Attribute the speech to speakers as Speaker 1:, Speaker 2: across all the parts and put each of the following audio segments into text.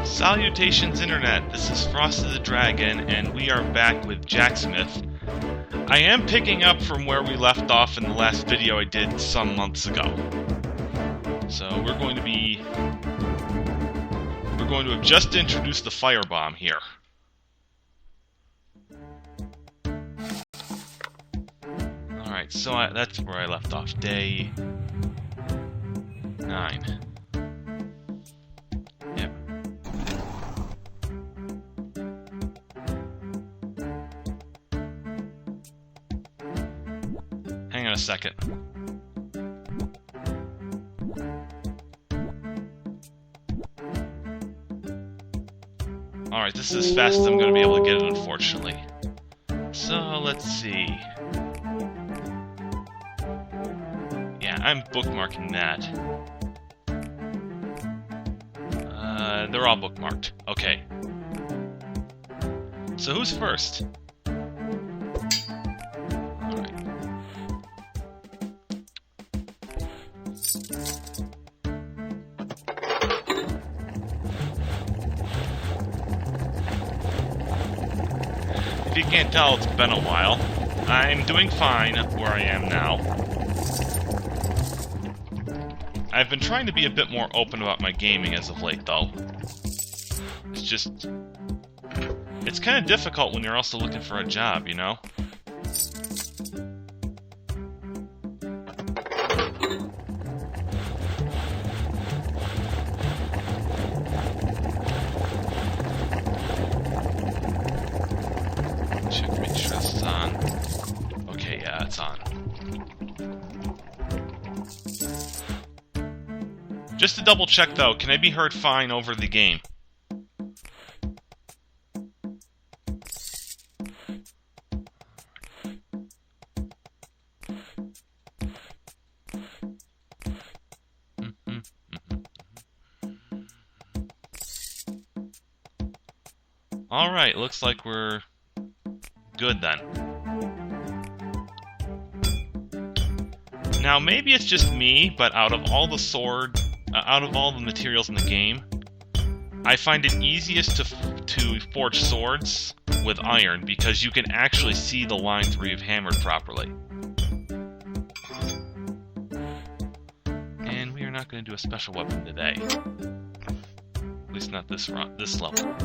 Speaker 1: Salutations Internet, this is FrostyTheDragon, and we are back with Jacksmith. I am picking up from where we left off in the last video I did some months ago. So we're going to have just introduced the firebomb here. Alright, so that's where I left off. Day 9. Yep. Hang on a second. Alright, this is as fast as I'm going to be able to get it, unfortunately. So, let's see. Yeah, I'm bookmarking that. They're all bookmarked. Okay. So who's first? Alright. If you can't tell, it's been a while. I'm doing fine where I am now. I've been trying to be a bit more open about my gaming as of late, though. It's just... it's kind of difficult when you're also looking for a job, you know? Check, make sure this is on. Okay, yeah, it's on. Just to double check though, can I be heard fine over the game? Alright, looks like we're good then. Now maybe it's just me, but out of all the materials in the game, I find it easiest to forge swords with iron because you can actually see the lines where you've hammered properly. And we are not going to do a special weapon today. At least not this level.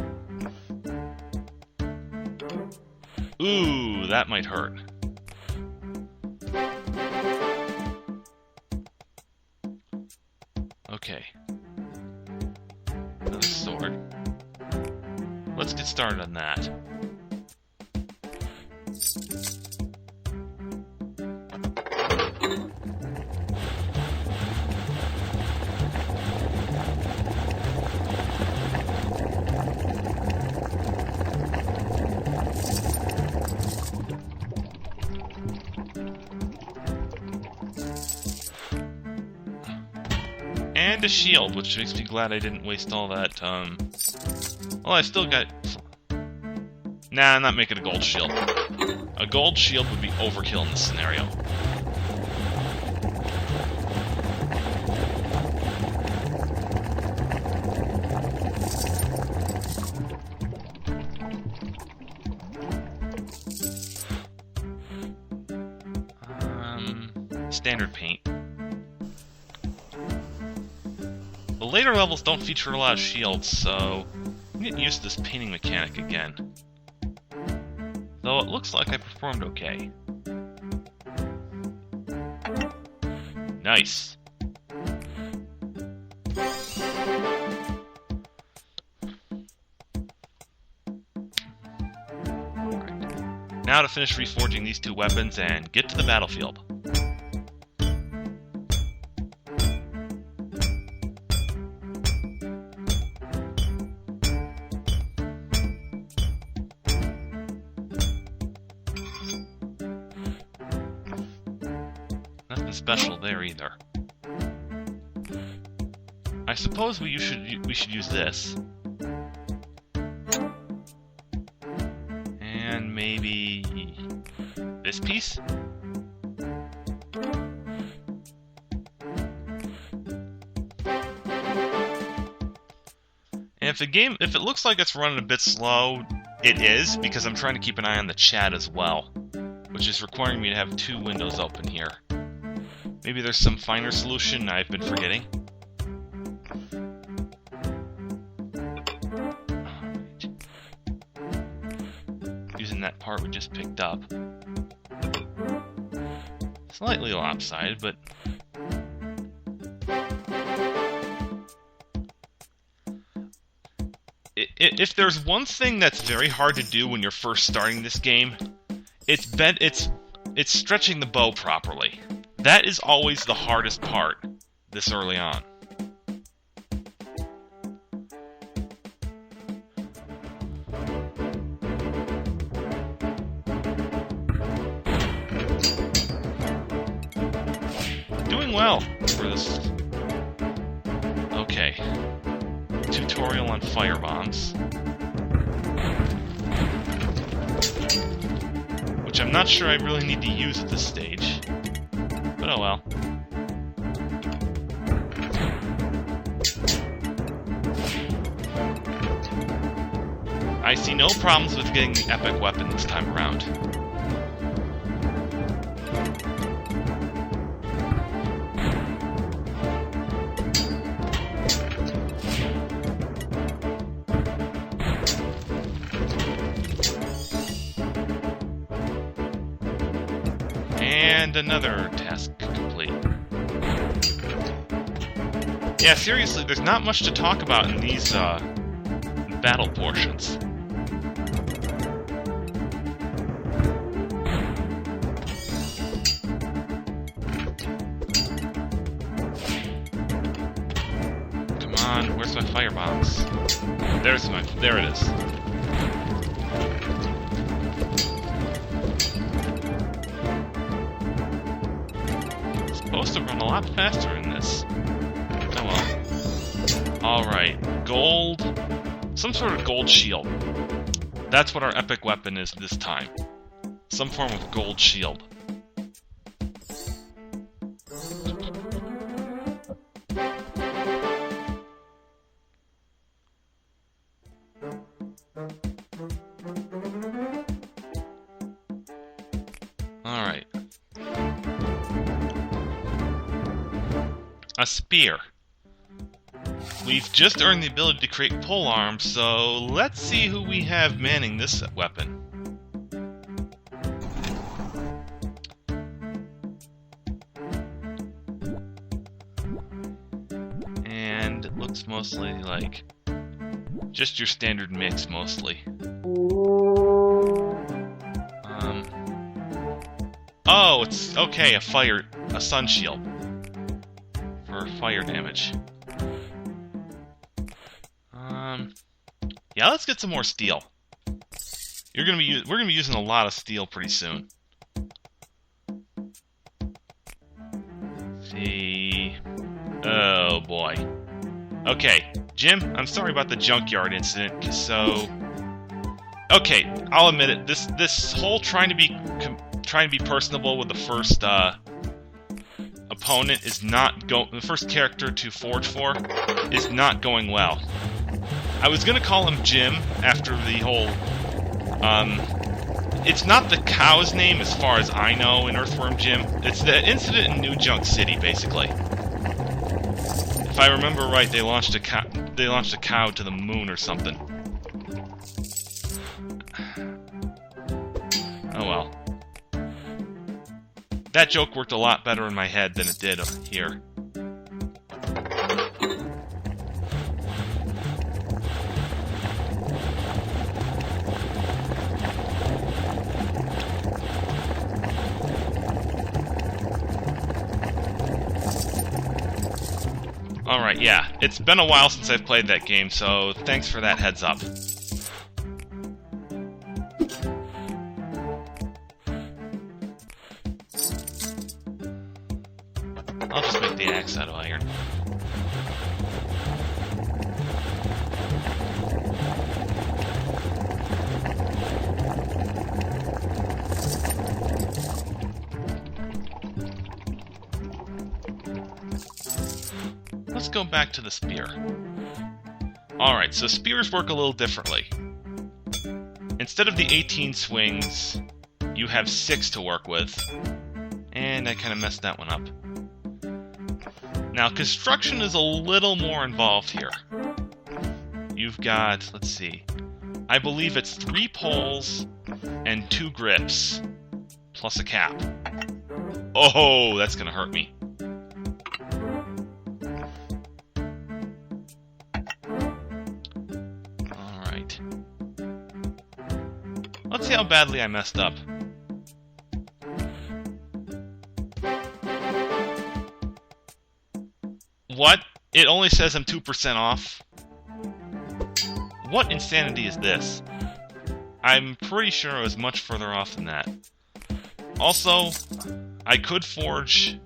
Speaker 1: Ooh, that might hurt. Okay. Another sword. Let's get started on that. And a shield, which makes me glad I didn't waste all that, well, I still got... Nah, I'm not making a gold shield. A gold shield would be overkill in this scenario. Standard paint. The later levels don't feature a lot of shields, so I'm getting used to this painting mechanic again. Though it looks like I performed okay. Nice. Alright. Now to finish reforging these two weapons and get to the battlefield. Nothing special there either. I suppose we should use this. And maybe this piece? if it looks like it's running a bit slow, it is, because I'm trying to keep an eye on the chat as well, which is requiring me to have 2 windows open here. Maybe there's some finer solution I've been forgetting. Using that part we just picked up. Slightly lopsided, but... If there's one thing that's very hard to do when you're first starting this game, it's stretching the bow properly. That is always the hardest part this early on. Doing well for this. Okay. Tutorial on firebombs. Which I'm not sure I really need to use at this stage. But oh well. I see no problems with getting the epic weapon this time around. And another task complete. Yeah, seriously, there's not much to talk about in these battle portions. Come on, where's my firebombs? There it is. Supposed to run a lot faster in this. Oh well. Alright, gold. Some sort of gold shield. That's what our epic weapon is this time. Some form of gold shield. Alright. A spear. We've just earned the ability to create polearm, so let's see who we have manning this weapon. And it looks mostly like just your standard mix, mostly. Oh, it's okay, a sun shield for fire damage. Yeah, let's get some more steel. We're gonna be using a lot of steel pretty soon. Let's see. Oh boy. Okay, Jim, I'm sorry about the junkyard incident. So, okay, I'll admit it. This whole trying to be personable with the first opponent is not the first character to forge for is not going well. I was gonna call him Jim after the whole, it's not the cow's name as far as I know in Earthworm Jim. It's the incident in New Junk City, basically. If I remember right, they launched a cow to the moon or something. Oh well. That joke worked a lot better in my head than it did here. Alright, yeah. It's been a while since I've played that game, so thanks for that heads up. I'll just make the axe out of iron. Let's go back to the spear. Alright, so spears work a little differently. Instead of the 18 swings, you have 6 to work with. And I kind of messed that one up. Now, construction is a little more involved here. You've got, let's see, I believe it's 3 poles and 2 grips, plus a cap. Oh, that's gonna hurt me. Alright. Let's see how badly I messed up. What? It only says I'm 2% off? What insanity is this? I'm pretty sure I was much further off than that. Also, I could forge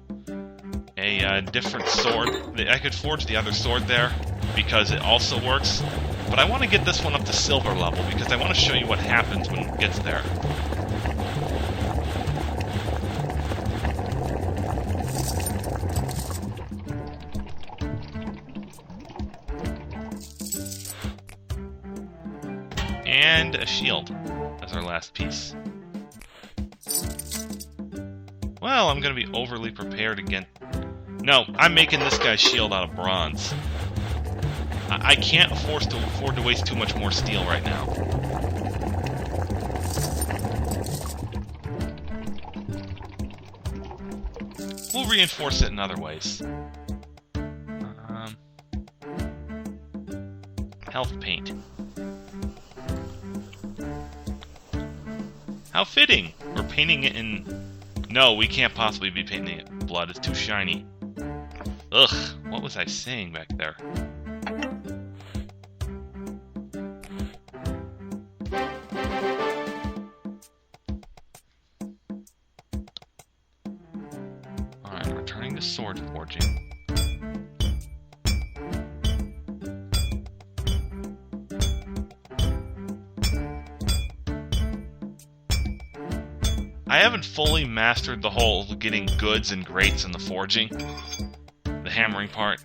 Speaker 1: a different sword. I could forge the other sword there, because it also works. But I want to get this one up to silver level, because I want to show you what happens when it gets there. And a shield as our last piece. Well, I'm going to be overly prepared again. No, I'm making this guy's shield out of bronze. I can't afford to waste too much more steel right now. We'll reinforce it in other ways. Health paint. How fitting! We're painting it in... No, we can't possibly be painting it in blood. It's too shiny. Ugh, what was I saying back there? Alright, returning to sword forging. I haven't fully mastered the whole getting goods and grates in the forging, the hammering part.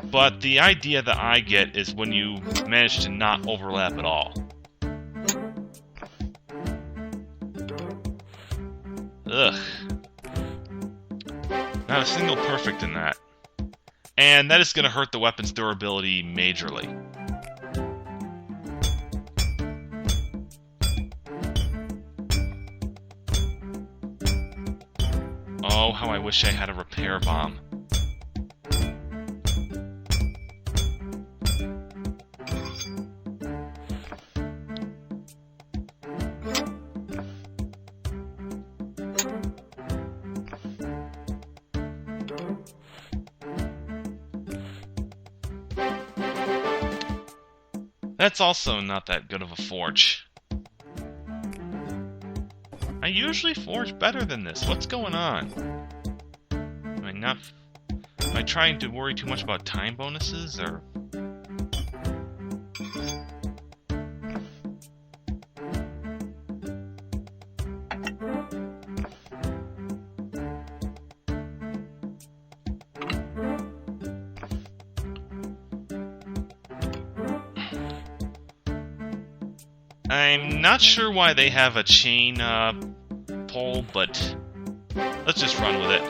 Speaker 1: But the idea that I get is when you manage to not overlap at all. Ugh. Not a single perfect in that. And that is going to hurt the weapon's durability majorly. Oh, how I wish I had a repair bomb. That's also not that good of a forge. I usually forge better than this. What's going on? Am I trying to worry too much about time bonuses, or... I'm not sure why they have a chain pole, but let's just run with it.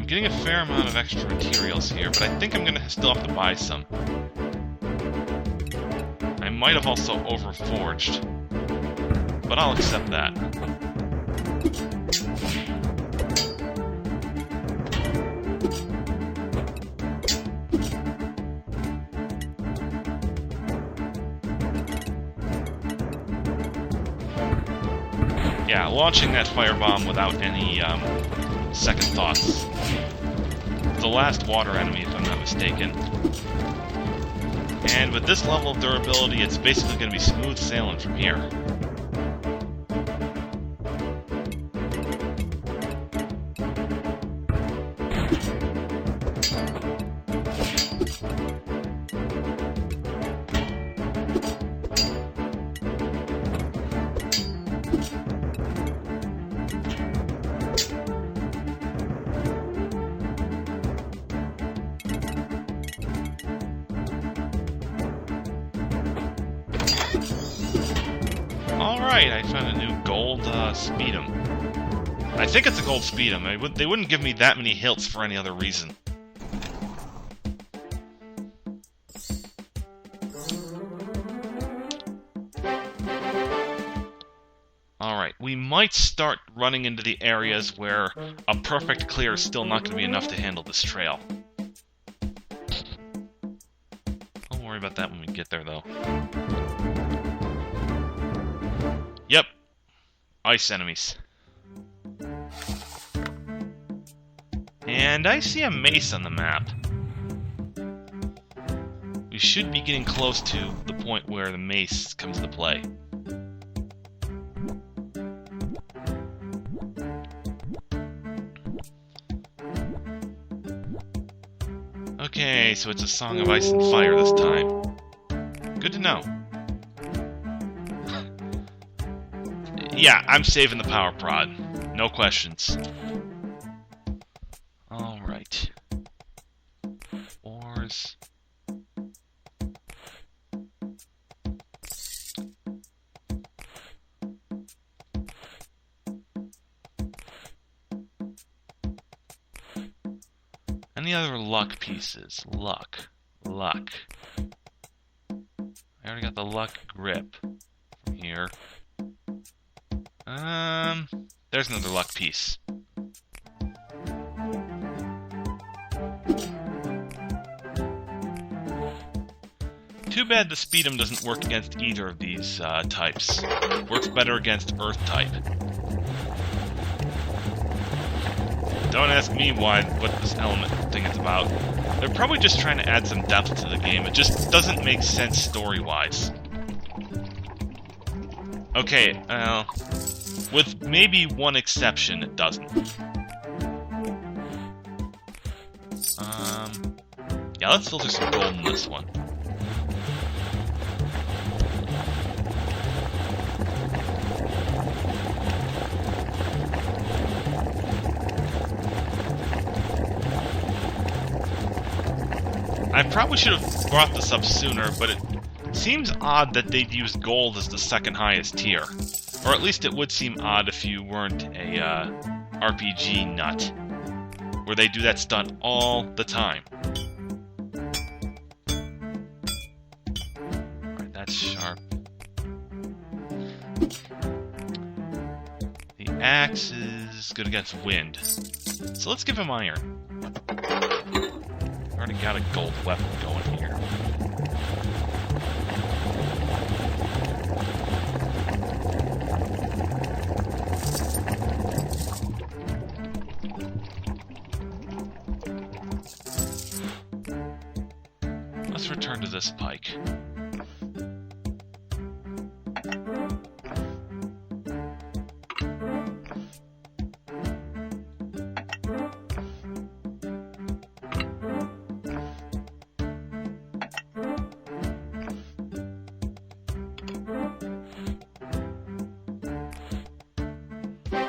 Speaker 1: Getting a fair amount of extra materials here, but I think I'm gonna still have to buy some. I might have also overforged, but I'll accept that. Yeah, launching that firebomb without any second thoughts. The last water enemy, if I'm not mistaken. And with this level of durability, it's basically going to be smooth sailing from here. Alright, I found a new gold speedum. I think it's a gold speedum. They wouldn't give me that many hilts for any other reason. Alright, we might start running into the areas where a perfect clear is still not going to be enough to handle this trail. Don't worry about that when we get there, though. Yep. Ice enemies. And I see a mace on the map. We should be getting close to the point where the mace comes into play. Okay, so it's a Song of Ice and Fire this time. Good to know. Yeah, I'm saving the power prod. No questions. Alright. Ores. Any other luck pieces? Luck. Luck. I already got the luck grip from here. There's another luck piece. Too bad the speedum doesn't work against either of these types. Works better against Earth type. Don't ask me what this element thing is about. They're probably just trying to add some depth to the game. It just doesn't make sense story-wise. Okay, with maybe one exception, it doesn't. Yeah, let's filter some gold in this one. I probably should have brought this up sooner, but it seems odd that they'd use gold as the second highest tier. Or at least it would seem odd if you weren't a RPG nut, where they do that stunt all the time. Alright, that's sharp. The axe is good against wind, so let's give him iron. Already got a gold weapon going here. Let's return to this pike.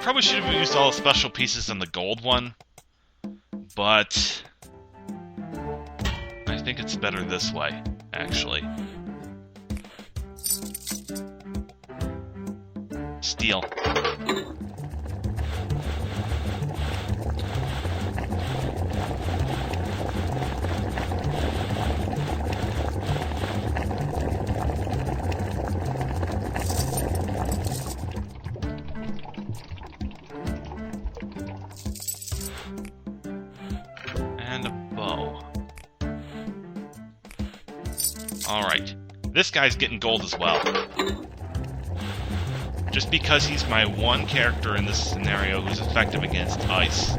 Speaker 1: Probably should have used all the special pieces in the gold one, but I think it's better this way, actually. Steel. Alright, this guy's getting gold as well. Just because he's my one character in this scenario who's effective against ice.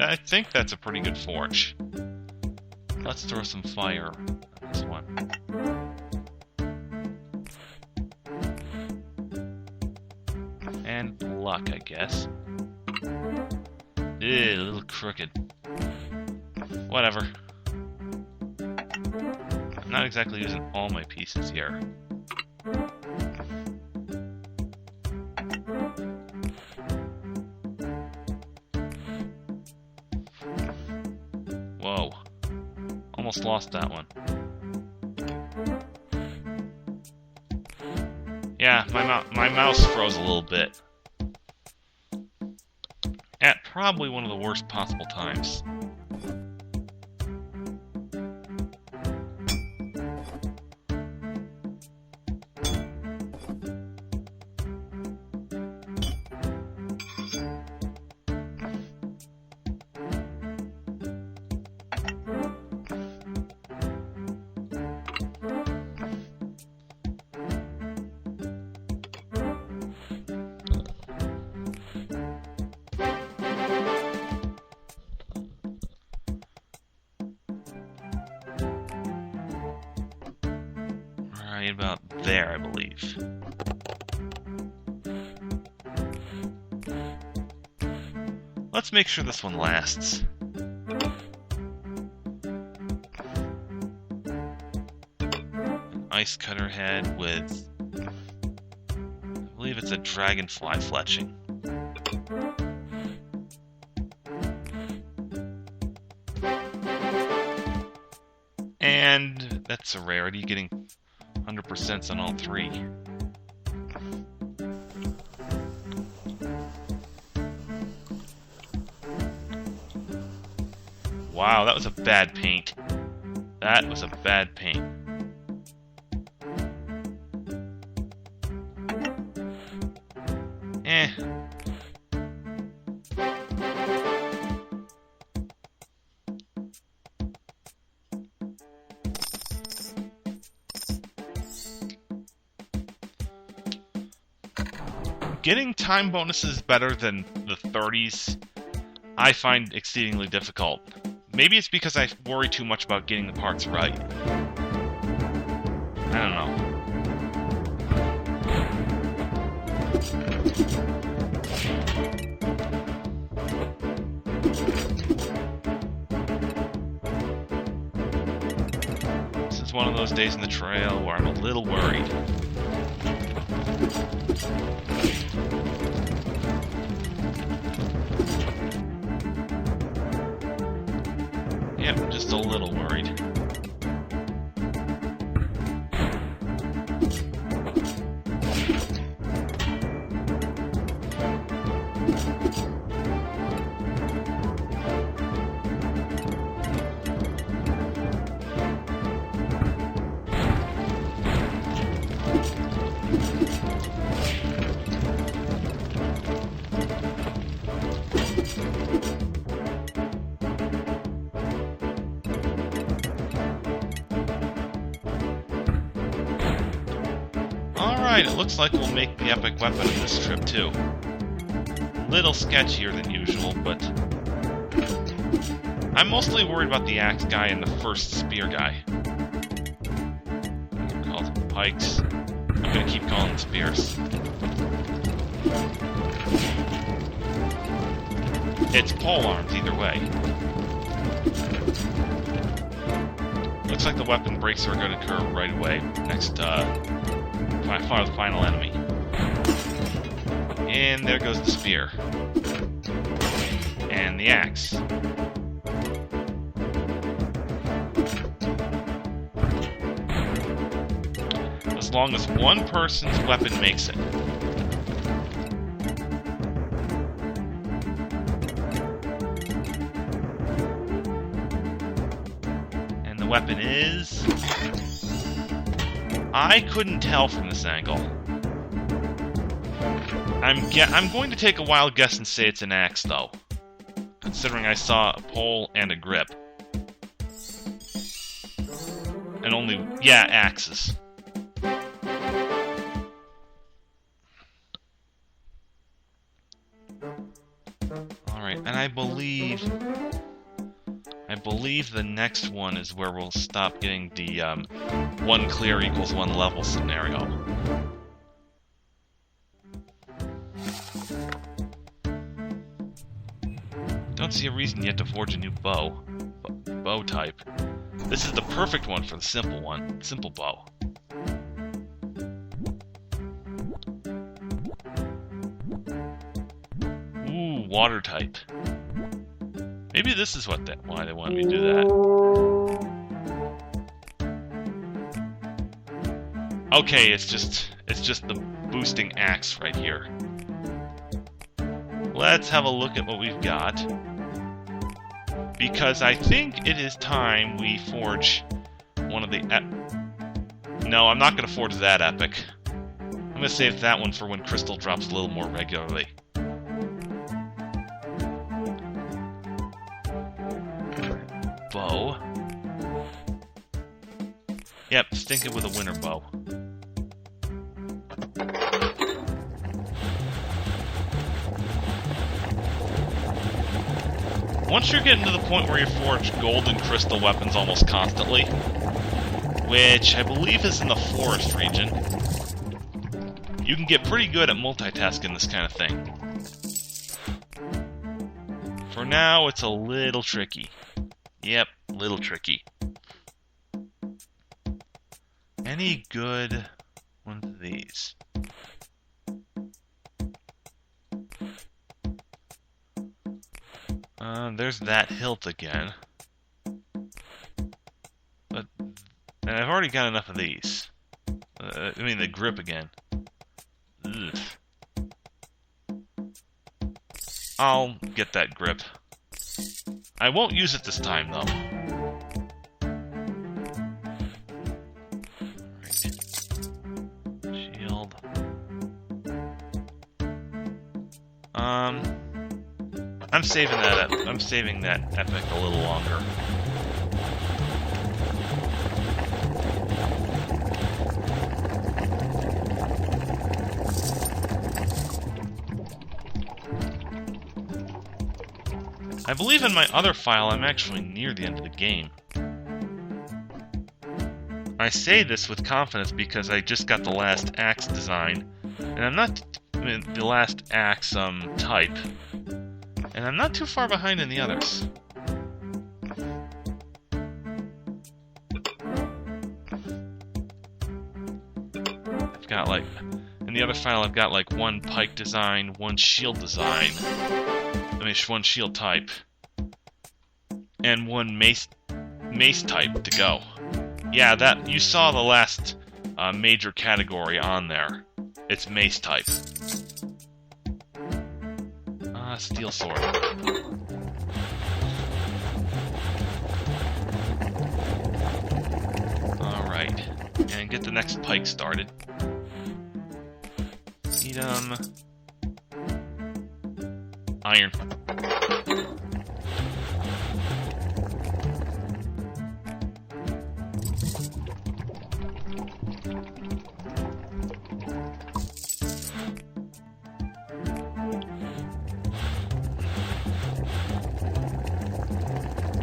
Speaker 1: I think that's a pretty good forge. Let's throw some fire on this one. And luck, I guess. Ew, a little crooked. Whatever. I'm not exactly using all my pieces here. Whoa. Almost lost that one. Yeah, my mouse froze a little bit. At probably one of the worst possible times. Right about there, I believe. Let's make sure this one lasts. An ice cutter head with, I believe it's a dragonfly fletching. And that's a rarity, getting 100% on all three. Wow, that was a bad paint. That was a bad paint. Eh. Getting time bonuses better than the 30s, I find exceedingly difficult. Maybe it's because I worry too much about getting the parts right. I don't know. This is one of those days in the trail where I'm a little worried. Yep, just a little worried. Alright, it looks like we'll make the epic weapon of this trip too. Little sketchier than usual, but I'm mostly worried about the axe guy and the first spear guy. They're called pikes. I'm gonna keep calling them spears. It's polearms either way. Looks like the weapon breaks are going to occur right away next by far the final enemy. And there goes the spear. And the axe. As long as one person's weapon makes it. weapon is... I couldn't tell from this angle. I'm going to take a wild guess and say it's an axe, though. Considering I saw a pole and a grip. And only... yeah, axes. Alright, and I believe the next one is where we'll stop getting the one clear equals one level scenario. Don't see a reason yet to forge a new bow type. This is the perfect one for the simple bow. Ooh, water type. Maybe this is why they wanted me to do that. Okay, it's just the boosting axe right here. Let's have a look at what we've got. Because I think it is time we forge one of the No, I'm not going to forge that epic. I'm going to save that one for when crystal drops a little more regularly. Bow. Yep, stinking with a winter bow. Once you're getting to the point where you forge gold and crystal weapons almost constantly, which I believe is in the forest region, you can get pretty good at multitasking this kind of thing. For now, it's a little tricky. Yep, little tricky. Any good ones of these? There's that hilt again. But and I've already got enough of these. I mean, the grip again. Ugh. I'll get that grip. I won't use it this time, though. Right. Shield. I'm saving that epic a little longer. I believe in my other file I'm actually near the end of the game. I say this with confidence because I just got the last axe design, and I'm not the last axe type, and I'm not too far behind in the others. I've got in the other file I've got one pike design, one shield design. One shield type, and one mace type to go. Yeah, that you saw the last major category on there. It's mace type. Steel sword. Alright, and get the next pike started. Need iron.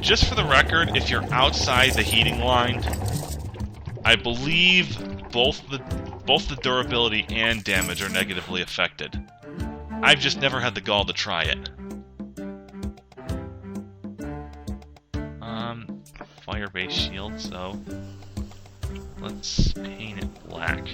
Speaker 1: Just for the record, if you're outside the heating line, I believe both the durability and damage are negatively affected. I've just never had the gall to try it. Fire-based shield, so let's paint it black.